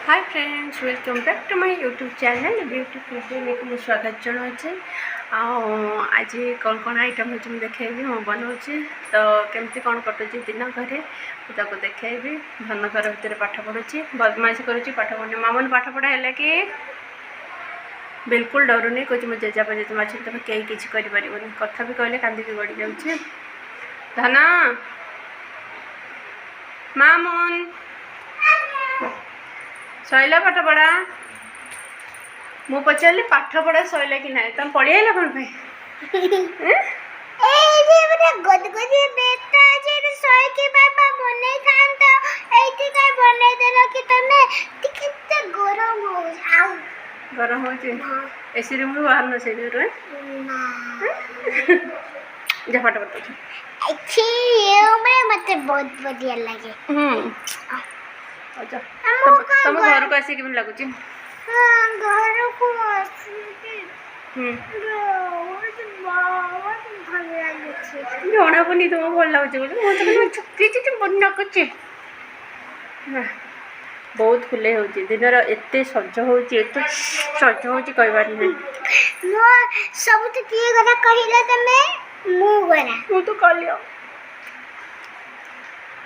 Hi friends, welcome back to my YouTube channel beauty video में मुझे स्वागत जनाऊे। आज कौन कौन आइटम हो देखी मु बनाऊे तो केमती कौन कटुची दिन घरे मुझे देखी। धन घर भितर पाठ पढ़ुची, बदमाशी करुँची, पाठ पढ़ने मामून पाठ पढ़ा है कि बिल्कुल डरुनी। कहे मो जेजापा जेजेमा अच्छे तुम कहीं किसी कर कथा भी कहले कांदिकी गड़ी जाऊे। धन मामून सैला पाठ पढ़ा। मु पचारे पाठ पढ़ा सैला कि ना, तुम पढ़ी आइल कौन पे गरम हो एसी रूम रू बाहर न से जा पाठ पढ़ मत बहुत बढ़िया लगे। तुम घर को आसी केमन लगुच? घर को जना पनी तुम भल लगुच बहुत फुले हो दिन एत सज हो सज हो कहबार नहीं। सब तो किए गला कहिला तमे मु तो कल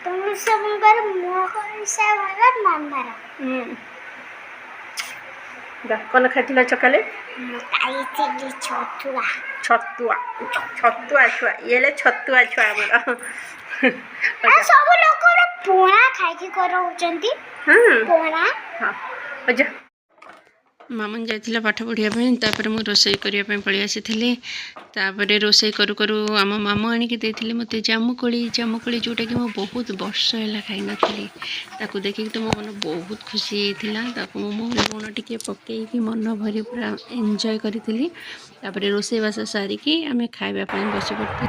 तुम सब बार मो हिसाब वाला मामारा कौन खाई चकाले छतुआ छतुआ छतुआ छुआ ये छतुआ छुआ सब लोग पोणा खाई कर पोणा। हाँ मामून जाइला पाठ पढ़ापी मु रोसई करने पलि आसी। रोसई करू करू आम मामू आणिकी देते मत जामुकोली जोटा कि मुझे बहुत वर्ष है खाई नी। ताकू देखिए तो मो मन बहुत खुशी होता। मो लुण टे पकईकि मन भरी पूरा एंजॉय करी। रोसई बास सारिकी आम खावाई बस पड़ती।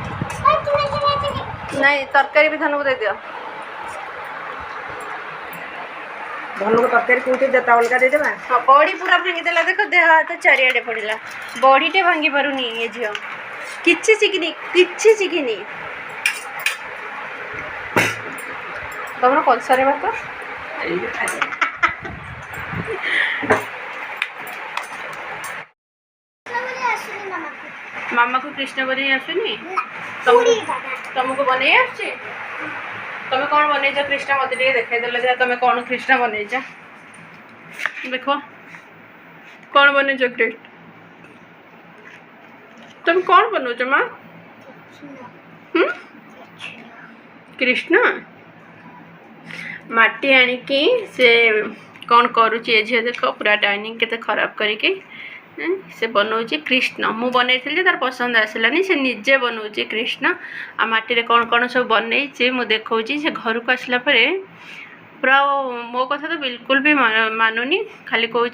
नहीं तरकारी भी धन को दे दियो। धन को तरकारी कौटे देता अलग दे देबा। हाँ बड़ी पूरा भांगीदेला। देख देह हाथ चारिआडे पड़ा बड़ीटे भांगी पारुनी ये झील किछि शिखिनी तुम कलसरे भात मामा को कृष्ण बन आसुनी तुमको बन आसुची। तुम कौन बनईच कृष्ण मत देखा तुम कौन कृष्ण बनईच देख कौन बनईच कृष्ण तुम कौन बनौच माँ कृष्ण माटी आणिकी से कौन करुची झील देख पूरा डाइनिंग के खराब करके से बनाऊँच कृष्ण। मु बनई तार पसंद आसलानी से निजे बनाऊँच कृष्ण। आ माटी रे कौन कौन सब बनई मु देखा से घर को आसला पूरा मो कथा तो बिल्कुल भी मानुनी। खाली कहूँ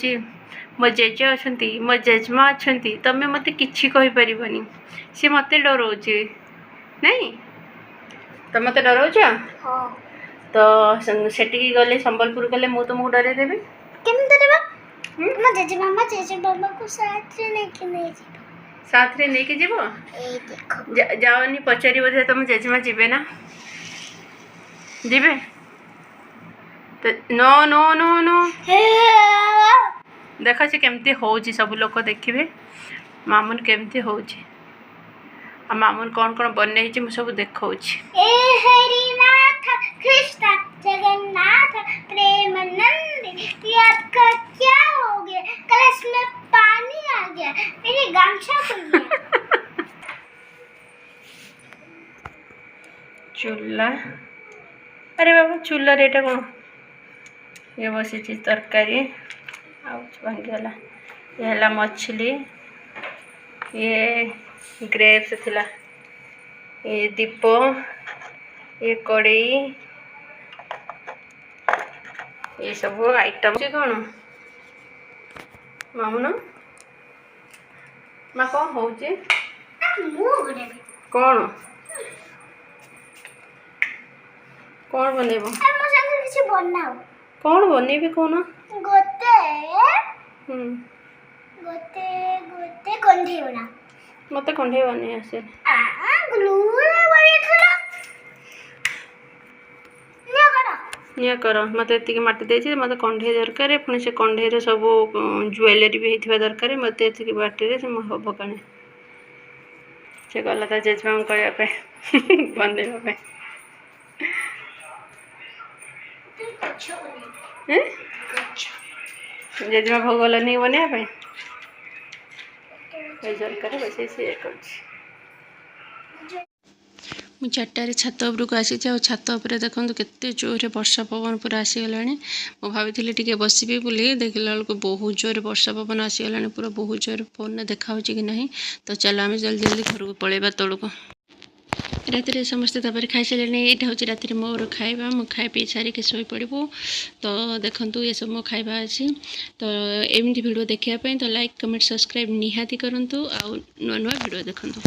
मो जेजे अच्छा मो जेजमा अच्छा तुम मत कि कहीपरनि सी मत डराऊँ नहीं तुम मत डराऊच। तो सेठी गले संबलपुर गले मु तुमको डरे देवी साथ रे नहीं जीव जाओनी पचारि बोधे तुम जेजेमा जीवे ना जीवे तो नो नो नो नो देख से केमती होची सब लोग देखिए मामून केमती होची आ मामून कौन कौन बनई सब देखा कृष्ण जगन्नाथ प्रेमानंद आपका क्या हो गया? कलश में पानी आ गया, मेरी गामछा खुल गया। चूल्हा अरे बाबा चूल्हा रेटा कौन ये बसी तरकारी भांगीगला। ये है मछली, ये ग्रेप्स थिला, ये दीप, ये कड़ई, ये सब आइटम कौन मामून माँ कौन हो कौन कौन बनइब कौन बनइबी कौन गोते गोते गोते कंढे बना मत कंढे बन आसे निया कर मत ये माटी देती मत कंढे दरकार पुणी से कंढे सब ज्वेलरी भी होता दरकार मत ये बाटी हम कण से गला ता जेजेमा कहवाई बनवाई जेजेमा भोग नहीं बनवाई दरकार बस सी कर मुझे 4टार छात उपरक आसी छात उपर देखो केते जोर वर्षा पवन पूरा आसीगला मु भावी टे बसबी बोली देखला बेलू बहुत जोर वर्षा पवन आसीगला पूरा बहुत जोर फोन देखा कि ना तो चलो आम जल्दी जल्दी घर को पलैबा तौक रात समस्ते तापर खाई सारे यहाँ हूँ रात मोर खाଇବା मु खाई पी सारिक शोई पड़ू तो देखो ये सब मो खाଇବା अच्छी तो एमती वीडियो देखापी तो लाइक कमेंट सब्सक्राइब निहाती करूँ आ नुआ नुआ वीडियो देखूँ।